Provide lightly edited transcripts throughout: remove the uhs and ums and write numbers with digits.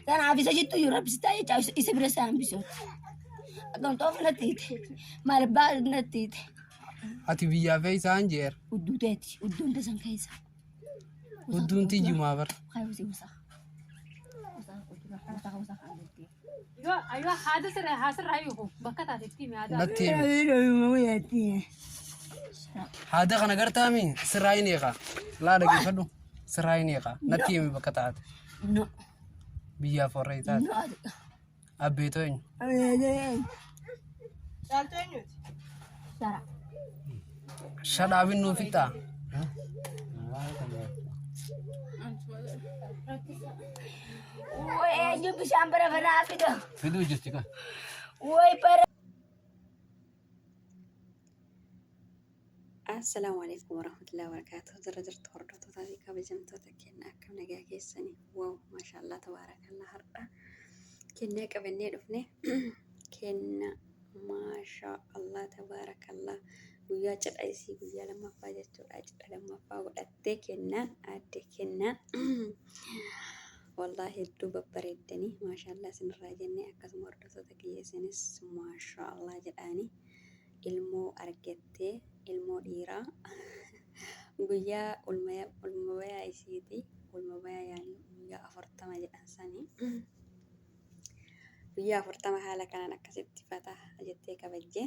Tanaa fi isa jettu yoo rabbisitaa jechaa isa bira isaan bisooti. Akkam xoof nattiite. Maal baa nattiite. Ati biyyaa fi isaan jeer. Udduu teeti. Udduun tasan keessa. Udduun tijjumaa bar. Kaayuu si usaa. Usaa أيوة هذا سر هذا رأيه بكتة تتيم هذا Natti. هذا خنا قرتامي سرايني يقا. لا دقيقة فدو. سرايني يقا. نتي مي بكتات. No. بيا فوريتات. No. أبيتوين. Sara. شدا بينو فيتا. Woi, jumpa sampai berapa itu? فيدو جستيكا. Woi, para. السلام عليكم ورحمة الله وبركاته. درجة هردة هذه كبجمت تكينا كم نجاك السنة. واو ما شاء الله تبارك الله هردا. كنا كبني رفني. كنا ما شاء الله تبارك الله. ويا جد أيسي ويا لما فاجت أجد لما فاجت أتكنا أتكنا. والله الدوب بردني ما شاء الله سن راجني أكثر مرة تكيه سنس ما شاء الله جداني. ilmoo argattee ilmoo dhiiraa guyyaa ulmabayaa isiiti ulmabayaa yaani guyyaa 40 jedhan sanii guyyaa 40 haala kanaan akkasitti fataa jettee kabajje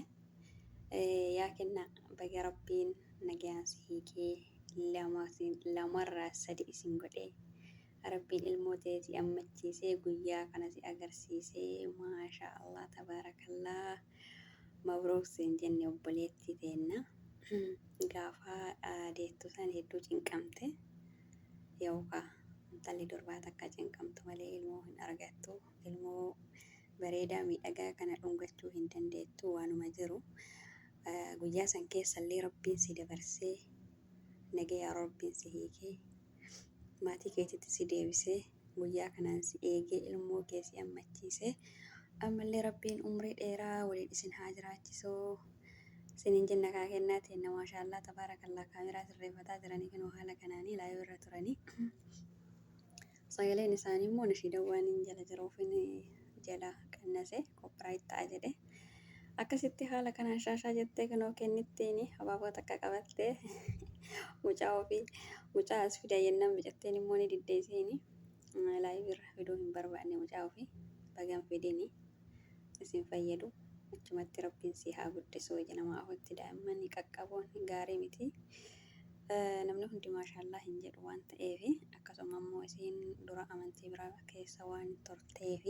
yaa kenna baga rabbiin nagaan si hiikee lamarraa sadi isin godhee rabbiin ilmoo teeti ammachiisee guyyaa kana si agarsiisee maashaa Allah tabaarakallah. مبروك سنجني وبليتي دينا قافا ديتو سان هدو جنكمتي يوكا تالي درباتا كجنكمتو مالي ilmoo hin argattu ilmoo bareedaa miidhagaa kana dhungachuu hin dandeettu waanuma jiru guyyaa san keessallee rabbiin si dabarsee nagaya rabbiin si hiikee maatii keetitti si deebisee guyyaa kanaan si eegee ilmoo kee si ammachiisee أملي ربين أمري إيرا ولين إسن هاجراتيسو سنين جنة كاكنات إن ما شاء الله تبارك الله كاميرات الريفتا تراني كانوا حالا كناني لا يورا تراني صايلين نساني مو نشي دوانين جلا جروفين جلا كنسي كوبرايت تاجده أكسيتي حالا كنا شاشة جتة كانوا كنتيني أبابا تكا كبتة مجاو في مجاز في داينا بجتني موني ديديسيني لا يور فيدوهم بربعني مجاو في بقام في ديني isin fayyadu achumatti rabbiin si haa guddisu namaa ofitti daa'imman qaqqaboon gaarii miti namni hundi maashaallah hin jedhu waan ta'eef akkasuma immoo isiin dura amantii biraa keessa waan turteef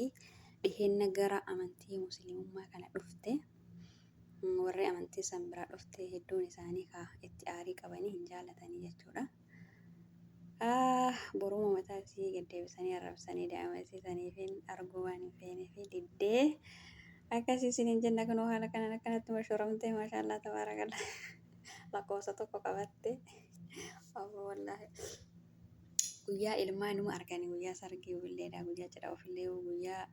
dhiheenya gara amantii musliimummaa kana dhufte warri amantii san biraa dhufte hedduun isaanii itti aarii qabanii hin jaalatanii jechuudha. Boruma mataa isii gaddeebisanii arrabsanii daa'ima isiisanii fi arguu waan hin feenee fi diddee akkasii sinin jenna kunoo haala kanaan akkanatti mashooramtee maashaallah tabaarakallah lakkoofsa tokko qabatte abbo wallahi guyyaa ilmaa numa arganii guyyaa sargii illeedha guyyaa cidha ofillee guyyaa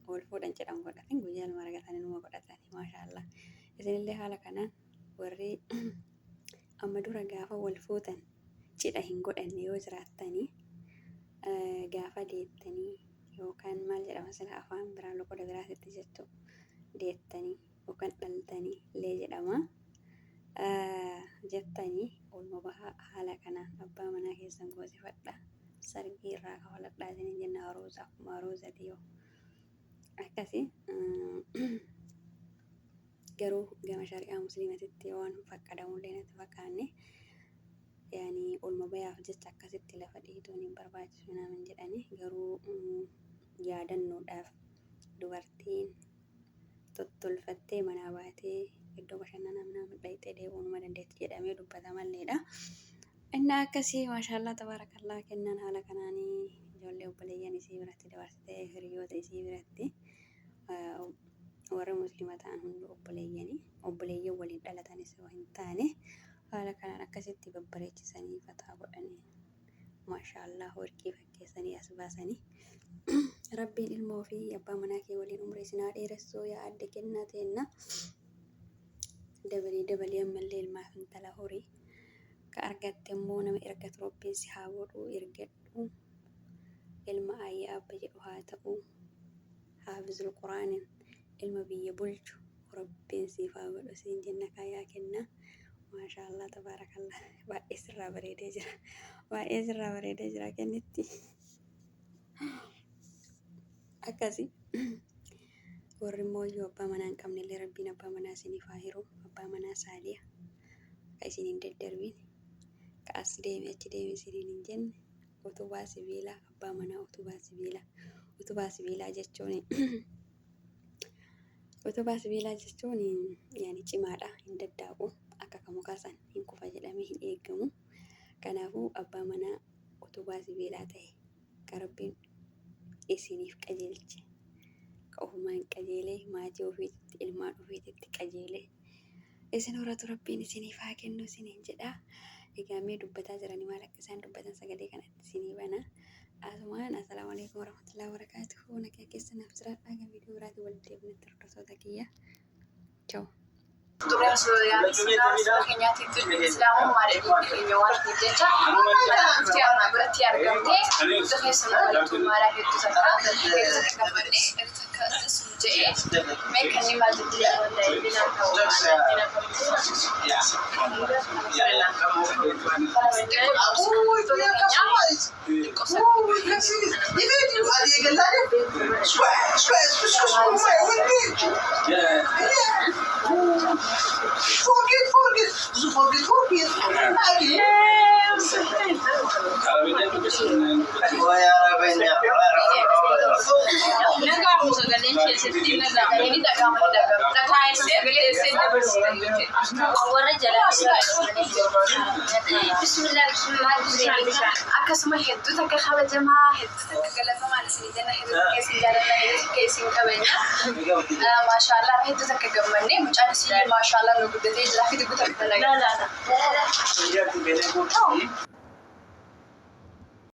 wal fuudhan cidhan godhatan guyyaa ilma argatanii numa godhatanii maashaallah isinillee haala kanaan warri amma dura gaafa wal fuutan cidha hin godhanne yoo jiraattanii gaafa deettanii yookaan maal jedhama sila afaan biraa loqoda biraatitti jettu deettanii yookaan dhaltanii lee jedhama jettanii olma bahaa haala kanaan abbaa manaa keessan goosifadha sargii irraa kafaladhaa isinin jenna haruusa akkuma haruusati yoo akkasi garuu gama shari'aa musliimatitti waan fakkadamullee natti fakkaanne yaani olma bayaaf jecha akkasitti lafa dhiituun hin barbaachisu naman jedhani garuu yaadannoodhaaf dubartiin tottolfattee manaa baatee iddoo bashannanaa nama dhayxee deebi'uu numa dandeetti jedhamee dubbatamalleedha. Inni akkasii maashaallah tabaarakallah kennan haala kanaanii ijoollee obboleeyyan isii biratti dabarsitee hiriyoota isii biratti warri musliima ta'an hundi obboleeyyan waliin dhalatanis yoo hin taane haala kanaan akkasitti babbareechisanii fataa godhanii maashaallah warqii fakkeessanii as baasanii rabbiin ilmoo fi abbaa manaa kee waliin umrii sinaa dheeressuu yaa adde kennaa teenna dabalii ammallee ilmaaf intala horii ka argatte immoo nama ergatu rabbiin si haa godhuu ergadhu ilma ayyaa abba jedhu haa ta'u haafizul quraanin ilma biyya bulchu rabbiin siif haa godhu siin jenna kaayaa kenna. Maashaallah tabaarakallah baay'ee sirraa bareedee jira kennitti akkasi. Warri immoo iyyuu abbaa manaa hin qabne illee rabbiin abbaa manaa isiniif haa hiru. Abbaa manaa saaliyaa ka isin hin daddarbin ka as deeme achi deeme isiniin hin jenne utubaa sibiilaa abbaa manaa utubaa sibiilaa jechuun yaani cimaadha hin daddaaqu akka kamukaa san hin kufa jedhamee hin eegamu. Kanaafuu abbaa manaa utubaa sibiilaa ta'e ka rabbiin isiniif qajeelche ka ofumaan qajeelee maatii ofiitti ilmaan ofiitti qajeelee isin horatu rabbiin isiniif haa kennu isiniin jedha. Egaa mee dubbataa jiranii maal akka isaan dubbatan sagalee kanatti isinii bana. Asumaan assalaamu alaikum warahmatullahi wabarakatuh. Nagaa keessanaaf jiraadhaa. Gara viidiyoo biraatiin walitti deebinutti hordoftoota kiyya. Ciao. Duraan keenyaatiitti islaamummaadhaan dhiyeenya waan jecha iftiyaaraa biratti argamtee itti keessumaa waltummaadhaa hedduu takka qabannee takka sun jedhee mee kanneen maal jettee dinaan ta'uu akkasuma hedduu takka kabajamaa hedduu takka galatamaa isin jenna hedduu keessin jaalalaa hedduu keessin qabeenya maashaallah hedduu takka gammannee mucaan isin maashaallah nu guddatee jira fi dubbii takka dalagaa.